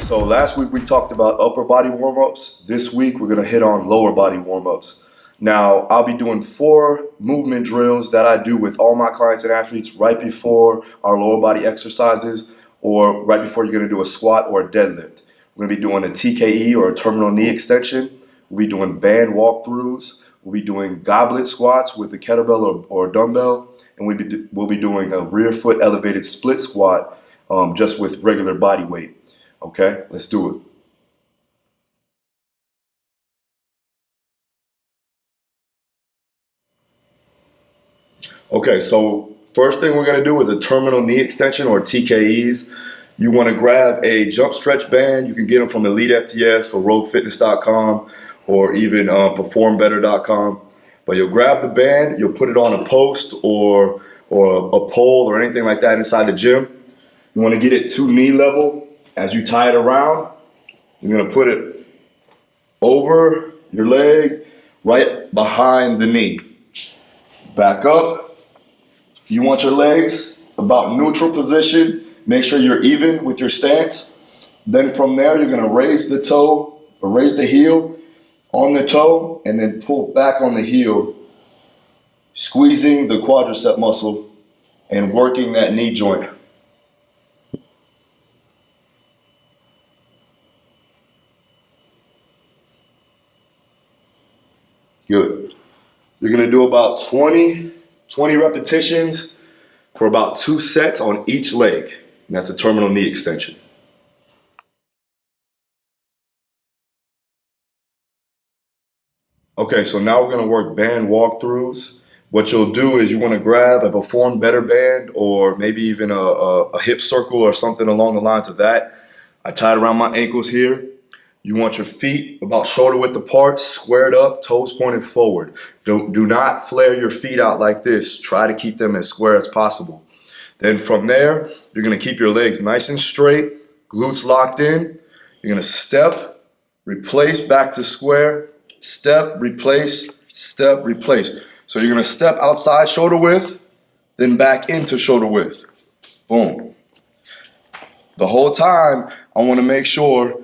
So last week we talked about upper body warm-ups. This week we're gonna hit on lower body warm-ups. Now, I'll be doing 4 movement drills that I do with all my clients and athletes right before our lower body exercises or right before you're gonna do a squat or a deadlift. We're gonna be doing a TKE or a terminal knee extension. We'll be doing band walkthroughs. We'll be doing goblet squats with the kettlebell or dumbbell. And we'll be doing a rear foot elevated split squat just with regular body weight. Okay, let's do it. Okay, so first thing we're gonna do is a terminal knee extension or TKEs. You wanna grab a jump stretch band. You can get them from Elite FTS or RogueFitness.com or even PerformBetter.com. But you'll grab the band, you'll put it on a post or a pole or anything like that inside the gym. You wanna get it to knee level. As you tie it around, you're gonna put it over your leg, right behind the knee. Back up. You want your legs about neutral position. Make sure you're even with your stance. Then from there, you're gonna raise the toe or raise the heel on the toe and then pull back on the heel, squeezing the quadricep muscle and working that knee joint. Good. You're gonna do about 20 repetitions for about 2 sets on each leg. And that's a terminal knee extension. Okay, so now we're gonna work band walkthroughs. What you'll do is you wanna grab a Perform Better band or maybe even a hip circle or something along the lines of that. I tie it around my ankles here. You want your feet about shoulder width apart, squared up, toes pointed forward. Do not flare your feet out like this. Try to keep them as square as possible. Then from there, you're gonna keep your legs nice and straight, glutes locked in. You're gonna step, replace, back to square, step, replace, step, replace. So you're gonna step outside shoulder width, then back into shoulder width. Boom. The whole time, I wanna make sure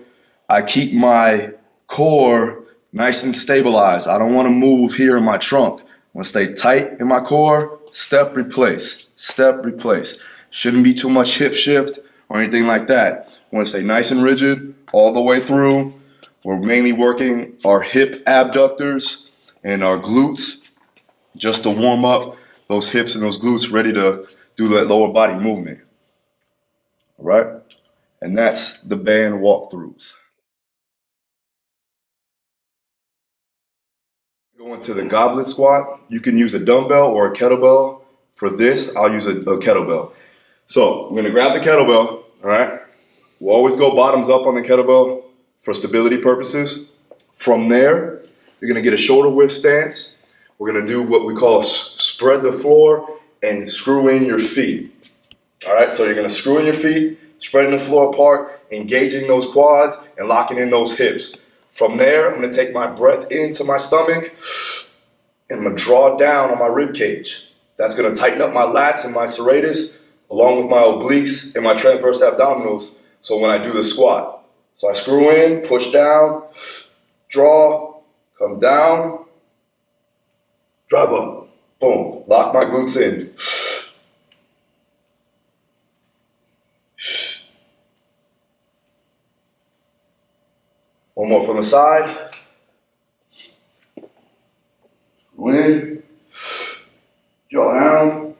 I keep my core nice and stabilized. I don't want to move here in my trunk. I want to stay tight in my core, step, replace, step, replace. Shouldn't be too much hip shift or anything like that. I want to stay nice and rigid all the way through. We're mainly working our hip abductors and our glutes just to warm up those hips and those glutes ready to do that lower body movement. All right? And that's the band walkthroughs. Going to the goblet squat, you can use a dumbbell or a kettlebell. For this, I'll use a kettlebell. So I'm gonna grab the kettlebell, all right? We'll always go bottoms up on the kettlebell for stability purposes. From there, you're gonna get a shoulder width stance. We're gonna do what we call spread the floor and screw in your feet. All right, so you're gonna screw in your feet, spreading the floor apart, engaging those quads and locking in those hips. From there, I'm gonna take my breath into my stomach and I'm gonna draw down on my rib cage. That's gonna tighten up my lats and my serratus along with my obliques and my transverse abdominals so when I do the squat. So I screw in, push down, draw, come down, drive up, boom, lock my glutes in. One more from the side. Screw in, draw down.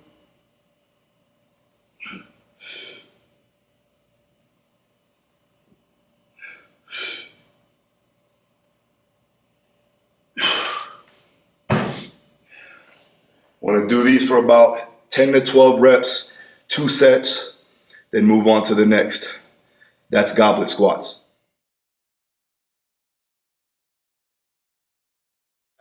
Want to do these for about 10 to 12 reps, 2 sets, then move on to the next. That's goblet squats.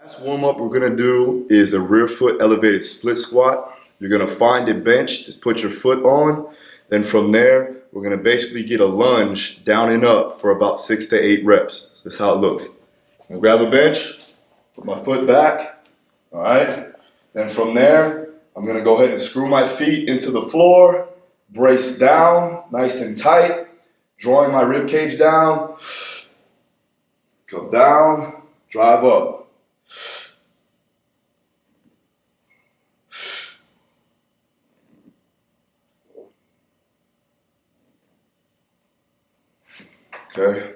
Last warm up we're gonna do is the rear foot elevated split squat. You're gonna find a bench to put your foot on. Then from there, we're gonna basically get a lunge down and up for about 6 to 8 reps. That's how it looks. I'm gonna grab a bench, put my foot back, all right? Then from there, I'm gonna go ahead and screw my feet into the floor, brace down, nice and tight, drawing my rib cage down, come down, drive up. Okay,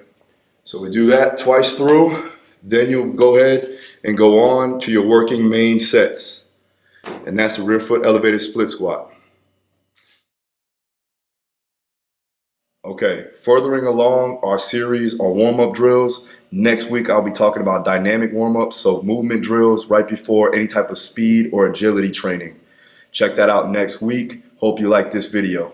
so we do that twice through, then you'll go ahead and go on to your working main sets. And that's the rear foot elevated split squat. Okay, furthering along our series on warm-up drills, next week I'll be talking about dynamic warm-ups, so movement drills right before any type of speed or agility training. Check that out next week. Hope you like this video.